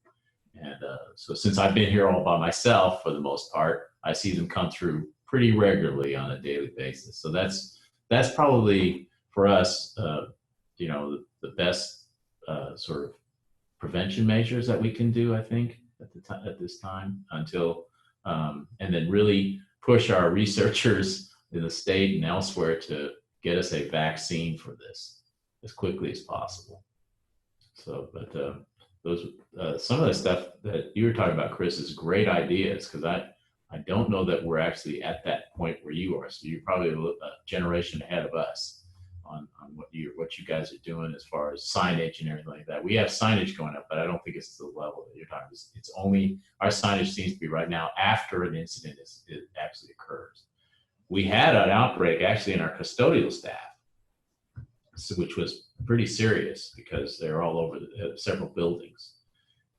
And so since I've been here all by myself for the most part, I see them come through pretty regularly on a daily basis. So that's probably for us, the best sort of prevention measures that we can do, I think, at this time until, and then really push our researchers in the state and elsewhere to get us a vaccine for this as quickly as possible. So, but those some of the stuff that you were talking about, Chris, is great ideas, because I don't know that we're actually at that point where you are. So you're probably a generation ahead of us on what you guys are doing as far as signage and everything like that. We have signage going up, but I don't think it's to the level that you're talking about. It's only, our signage seems to be right now after an incident it actually occurs. We had an outbreak actually in our custodial staff, which was pretty serious because they're all over several buildings.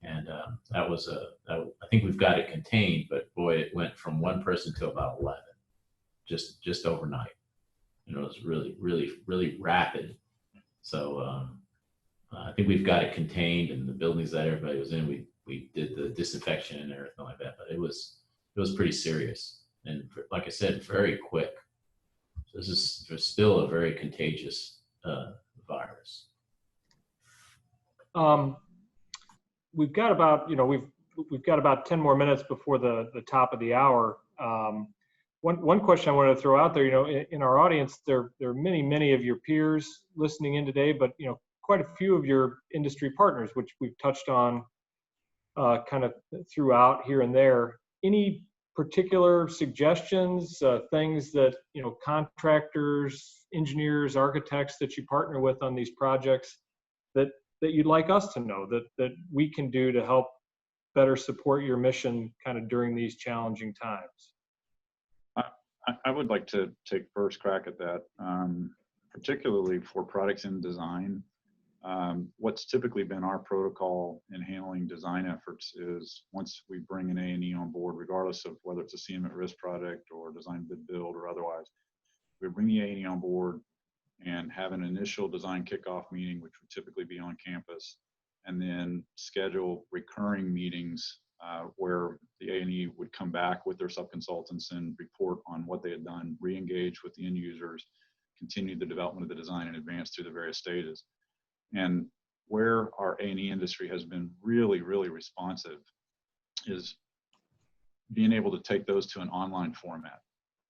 And that was I think we've got it contained, but boy, it went from one person to about 11, just overnight. It was really, really, really rapid. So I think we've got it contained, and the buildings that everybody was in, we did the disinfection and everything like that. But it was pretty serious, and like I said, very quick. So this is still a very contagious virus. we've got about, we've got about 10 more minutes before the top of the hour. One question I wanted to throw out there, in our audience, there are many of your peers listening in today, but, quite a few of your industry partners, which we've touched on kind of throughout here and there. Any particular suggestions, things that, contractors, engineers, architects that you partner with on these projects that you'd like us to know that we can do to help better support your mission kind of during these challenging times? I would like to take first crack at that, particularly for products in design. What's typically been our protocol in handling design efforts is once we bring an A&E on board, regardless of whether it's a CM at risk project or design bid build or otherwise, we bring the A&E on board and have an initial design kickoff meeting, which would typically be on campus, and then schedule recurring meetings where the A&E would come back with their subconsultants and report on what they had done, re-engage with the end users, continue the development of the design and advance through the various stages. And where our A&E industry has been really responsive is being able to take those to an online format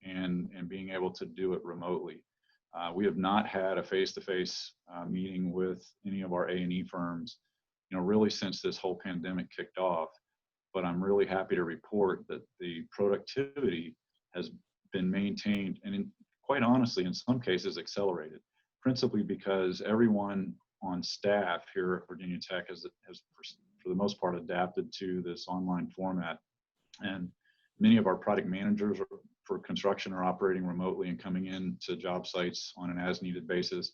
and being able to do it remotely. We have not had a face-to-face meeting with any of our A&E firms, really since this whole pandemic kicked off. But I'm really happy to report that the productivity has been maintained and quite honestly, in some cases accelerated, principally because everyone on staff here at Virginia Tech has for the most part adapted to this online format. And many of our project managers for construction are operating remotely and coming in to job sites on an as needed basis.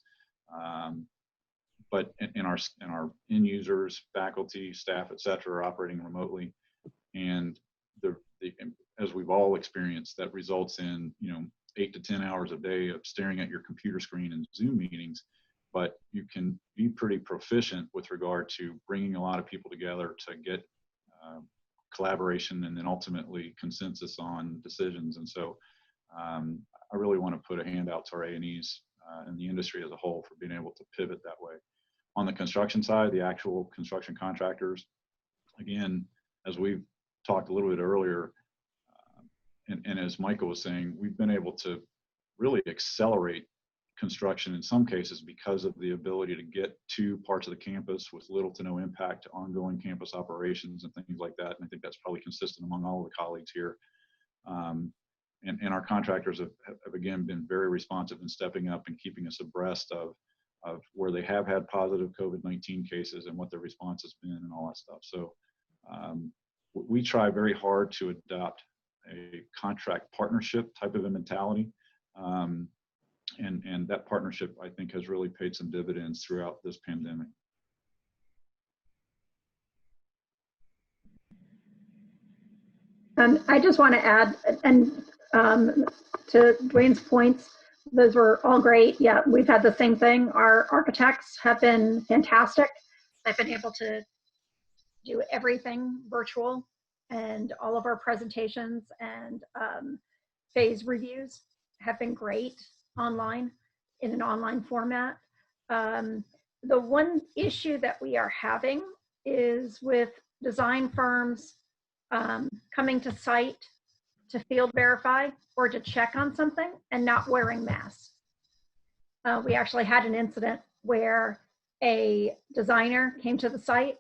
But in our end users, faculty, staff, et cetera, are operating remotely. And as we've all experienced, that results in 8 to 10 hours a day of staring at your computer screen and Zoom meetings. But you can be pretty proficient with regard to bringing a lot of people together to get collaboration and then ultimately consensus on decisions. And so I really want to put a hand out to our A&Es and the industry as a whole for being able to pivot that way. On the construction side, the actual construction contractors, again, as we've talked a little bit earlier, and as Michael was saying, we've been able to really accelerate construction in some cases because of the ability to get to parts of the campus with little to no impact to ongoing campus operations and things like that. And I think that's probably consistent among all of the colleagues here. And our contractors have again been very responsive in stepping up and keeping us abreast of where they have had positive COVID-19 cases and what their response has been and all that stuff. So we try very hard to adopt a contract partnership type of a mentality. And that partnership, I think, has really paid some dividends throughout this pandemic. I just want to add, and to Dwayne's points, those were all great. Yeah, we've had the same thing. Our architects have been fantastic. They've been able to do everything virtual, and all of our presentations and phase reviews have been great online, in an online format. The one issue that we are having is with design firms coming to site to field verify or to check on something and not wearing masks. We actually had an incident where a designer came to the site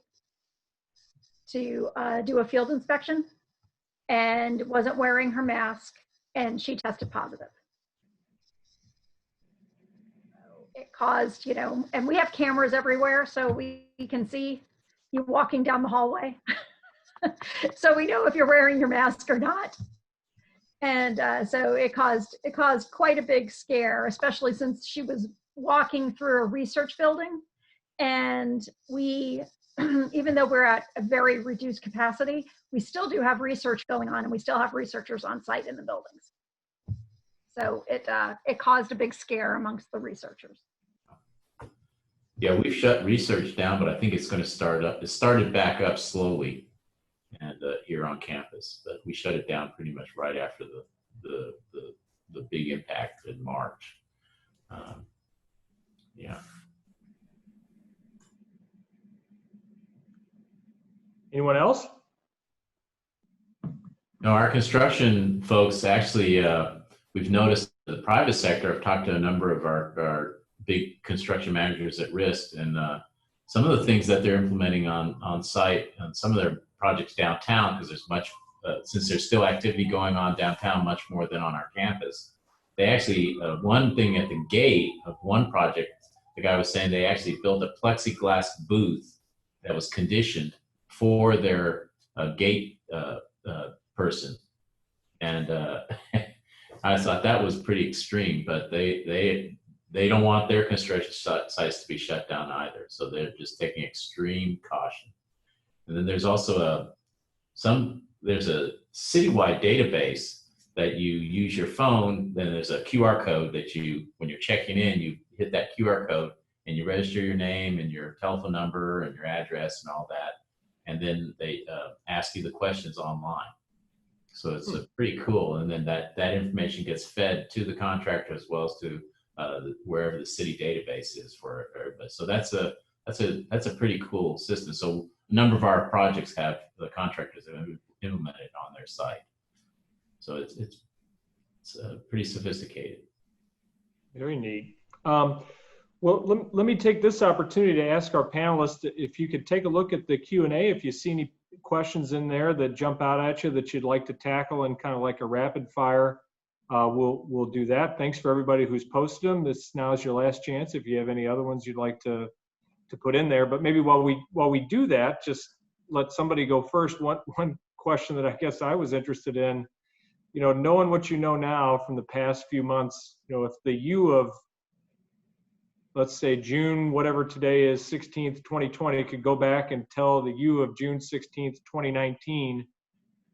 to do a field inspection and wasn't wearing her mask, and she tested positive. It caused, and we have cameras everywhere, so we can see you walking down the hallway. So we know if you're wearing your mask or not. And so it caused quite a big scare, especially since she was walking through a research building. And we, even though we're at a very reduced capacity, we still do have research going on, and we still have researchers on site in the buildings. So it caused a big scare amongst the researchers. Yeah, we've shut research down, but I think it's going to start up. It started back up slowly, and here on campus, but we shut it down pretty much right after the big impact in March. Yeah. Anyone else? No, our construction folks actually, we've noticed the private sector. I've talked to a number of our big construction managers at risk, and some of the things that they're implementing on site on some of their projects downtown, because there's much, since there's still activity going on downtown, much more than on our campus. They actually, one thing at the gate of one project, the guy was saying they actually built a plexiglass booth that was conditioned for their gate person. And I thought that was pretty extreme, but they don't want their construction sites to be shut down either. So they're just taking extreme caution. And then there's also there's a citywide database that you use your phone. Then there's a QR code that when you're checking in, you hit that QR code and you register your name and your telephone number and your address and all that. And then they ask you the questions online. So it's pretty cool. And then that information gets fed to the contractor as well as to wherever the city database is for everybody. So that's a pretty cool system. So a number of our projects have the contractors have implemented on their site. So it's pretty sophisticated. Very neat. Well, let me take this opportunity to ask our panelists if you could take a look at the Q&A, if you see any questions in there that jump out at you that you'd like to tackle in kind of like a rapid fire, we'll do that. Thanks for everybody who's posted them. Now is your last chance if you have any other ones you'd like to put in there. But maybe while we do that, just let somebody go first. One question that I guess I was interested in, knowing what you know now from the past few months, if the you of, let's say June, whatever today is, 16th, 2020, could go back and tell the you of June 16th, 2019,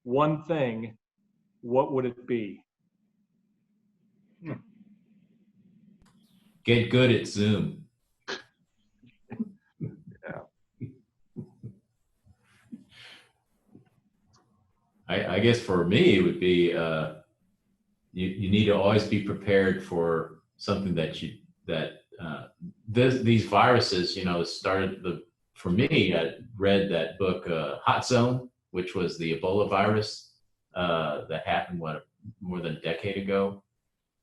one thing, what would it be? Get good at Zoom. I guess for me, it would be you need to always be prepared for something these viruses, started for me, I read that book, Hot Zone, which was the Ebola virus that happened, more than a decade ago.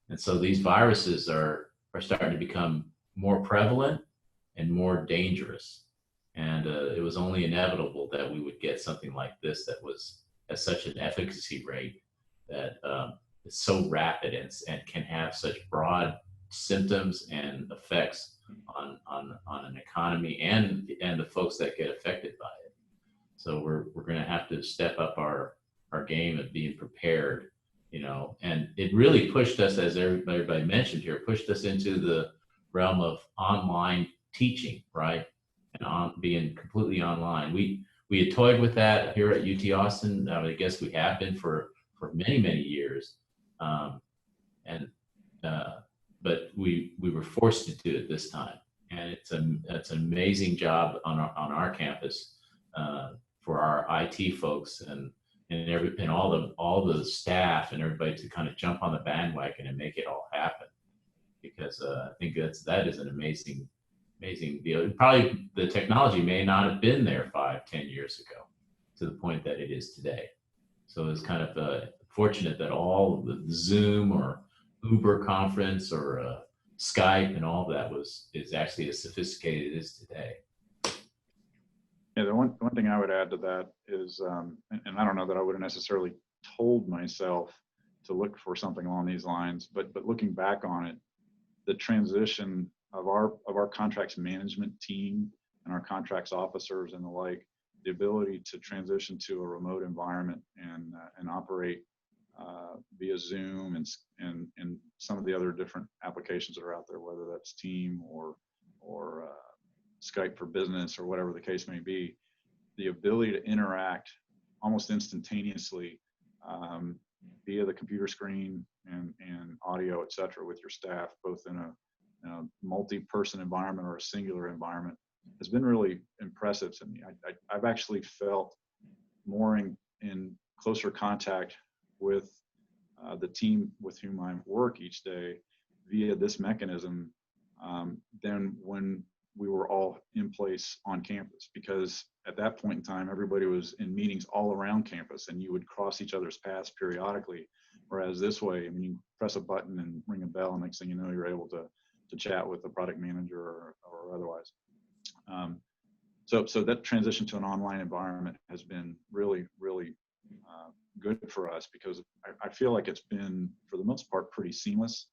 And so these viruses are starting to become more prevalent and more dangerous. And it was only inevitable that we would get something like this that has such an efficacy rate that is so rapid and can have such broad symptoms and effects on an economy and the folks that get affected by it. So we're going to have to step up our game of being prepared, and it really pushed us, as everybody mentioned here, pushed us into the realm of online teaching, right? And being completely online. We had toyed with that here at UT Austin. I guess we have been for many, many years. But we were forced to do it this time, and it's an amazing job on our campus for our IT folks and all the staff and everybody to kind of jump on the bandwagon and make it all happen, because I think that is an amazing deal. Probably the technology may not have been there 5-10 years ago to the point that it is today. So it's kind of fortunate that all the Zoom or Uber conference or Skype and all that is actually as sophisticated as it is today. Yeah, the one thing I would add to that is, and I don't know that I would have necessarily told myself to look for something along these lines, but looking back on it, the transition of our contracts management team and our contracts officers and the like, the ability to transition to a remote environment and operate via Zoom and some of the other different applications that are out there, whether that's Team or Skype for Business or whatever the case may be, the ability to interact almost instantaneously via the computer screen and audio, et cetera, with your staff, both in a multi-person environment or a singular environment, has been really impressive to me. I've actually felt more in closer contact with the team with whom I work each day via this mechanism than when we were all in place on campus, because at that point in time, everybody was in meetings all around campus and you would cross each other's paths periodically. Whereas this way, I mean, you press a button and ring a bell, and next thing you know, you're able to chat with the product manager or otherwise. So that transition to an online environment has been really, really good for us, because I feel like it's been, for the most part, pretty seamless.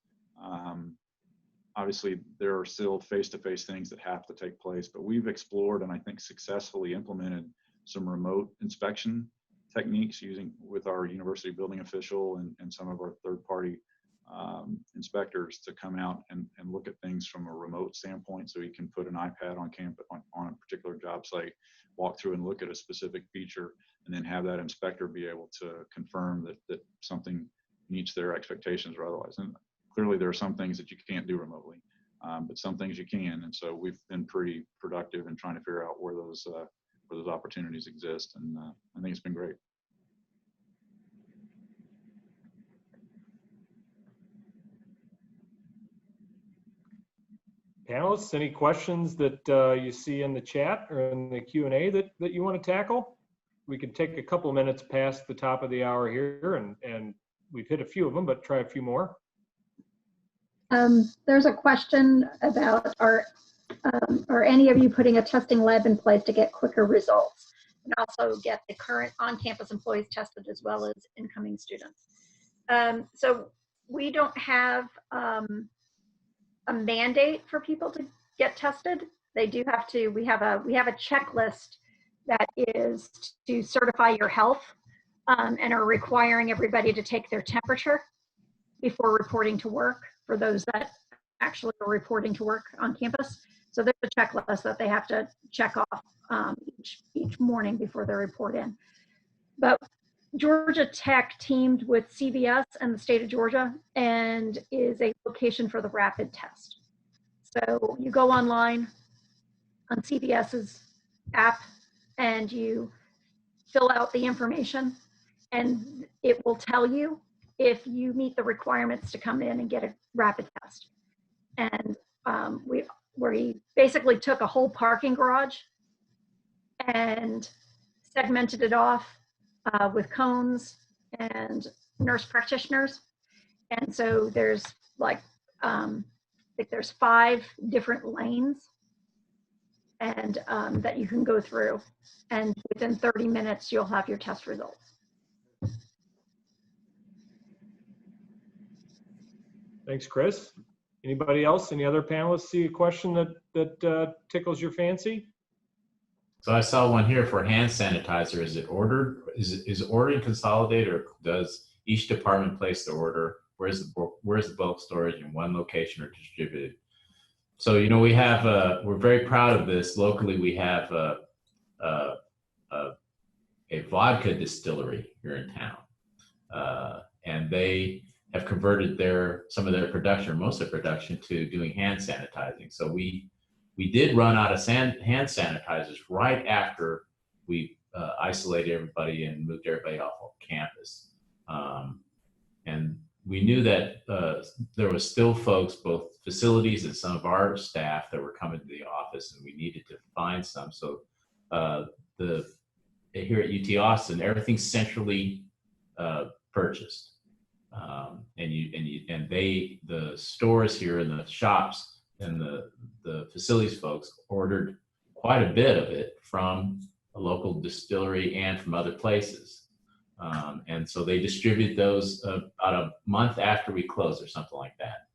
Obviously, there are still face-to-face things that have to take place, but we've explored and I think successfully implemented some remote inspection techniques with our university building official and some of our third-party inspectors to come out and look at things from a remote standpoint. So you can put an iPad on campus on a particular job site, walk through and look at a specific feature, and then have that inspector be able to confirm that something meets their expectations or otherwise. And clearly there are some things that you can't do remotely, but some things you can. And so we've been pretty productive in trying to figure out where those opportunities exist. And I think it's been great. Panelists, any questions that you see in the chat or in the Q&A that you want to tackle? We can take a couple minutes past the top of the hour here, and we've hit a few of them, but try a few more. There's a question about are any of you putting a testing lab in place to get quicker results and also get the current on-campus employees tested as well as incoming students? So we don't have a mandate for people to get tested. They do have to. We have a checklist that is to certify your health and are requiring everybody to take their temperature before reporting to work for those that actually are reporting to work on campus. So there's a checklist that they have to check off each morning before they report in. But Georgia Tech teamed with CVS and the state of Georgia and is a location for the rapid test. So you go online on CVS's app and you fill out the information, and it will tell you if you meet the requirements to come in and get a rapid test. And we basically took a whole parking garage and segmented it off with cones and nurse practitioners. And so there's like, I think there's 5 different lanes and that you can go through. And within 30 minutes, you'll have your test results. Thanks, Chris. Anybody else? Any other panelists see a question that tickles your fancy? So I saw one here for hand sanitizer. Is it ordered? Is ordering consolidated, or does each department place the order? Where's the bulk storage in one location or distributed? So, you know, we have we're very proud of this. Locally, we have a vodka distillery here in town, and they have converted some of their production, most of their production, to doing hand sanitizing. So we did run out of hand sanitizers right after we isolated everybody and moved everybody off of campus. And we knew that there was still folks, both facilities and some of our staff, that were coming to the office, and we needed to find some. So here at UT Austin, everything's centrally purchased. The stores here and the shops and the facilities folks ordered quite a bit of it from a local distillery and from other places. And so they distributed those about a month after we closed or something like that.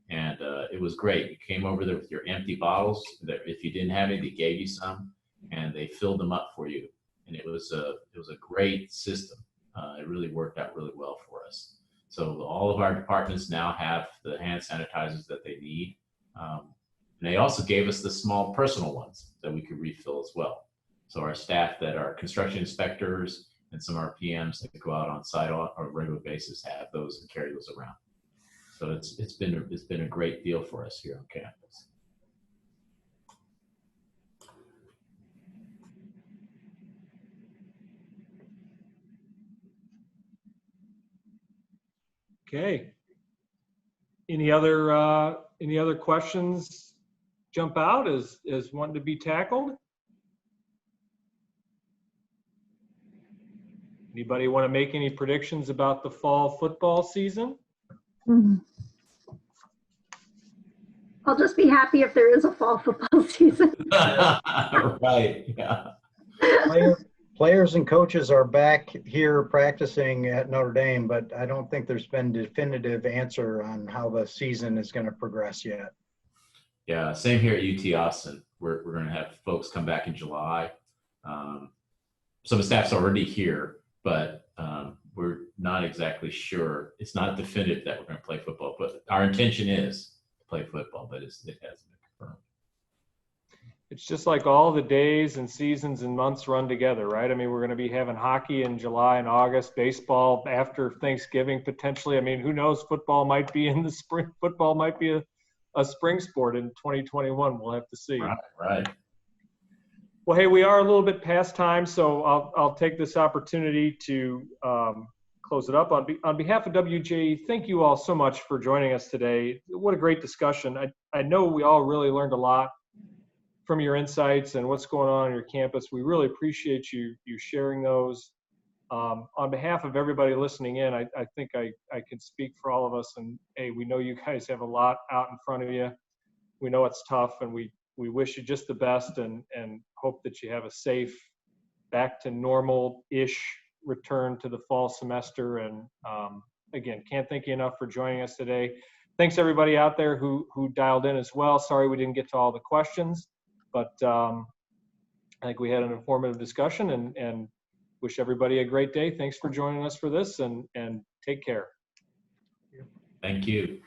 And it was great. You came over there with your empty bottles. If you didn't have any, they gave you some, and they filled them up for you. And it was a great system. It really worked out really well for us. So all of our departments now have the hand sanitizers that they need. And they also gave us the small personal ones that we could refill as well. So our staff that are construction inspectors and some of our PMs that go out on site on a regular basis have those and carry those around. So it's been a great deal for us here on campus. Okay. Any other questions, jump out as one to be tackled? Anybody want to make any predictions about the fall football season? I'll just be happy if there is a fall football season. Right, yeah. Players and coaches are back here practicing at Notre Dame, but I don't think there's been definitive answer on how the season is going to progress yet. Yeah, same here at UT Austin. We're going to have folks come back in July. Some of the staff's already here, but we're not exactly sure. It's not definitive that we're going to play football, but our intention is to play football, but it hasn't been confirmed. It's just like all the days and seasons and months run together, right? I mean, we're going to be having hockey in July and August, baseball after Thanksgiving potentially. I mean, who knows? Football might be in the spring. Football might be a spring sport in 2021. We'll have to see. Right. Well, hey, we are a little bit past time, so I'll take this opportunity to close it up. On behalf of WJE, thank you all so much for joining us today. What a great discussion. I know we all really learned a lot from your insights and what's going on your campus. We really appreciate you sharing those. On behalf of everybody listening in, I think I can speak for all of us, and hey, we know you guys have a lot out in front of you. We know it's tough, and we wish you just the best and hope that you have a safe, back to normal-ish return to the fall semester. And again, can't thank you enough for joining us today. Thanks everybody out there who dialed in as well. Sorry we didn't get to all the questions, but I think we had an informative discussion, and wish everybody a great day. Thanks for joining us for this, and take care. Thank you.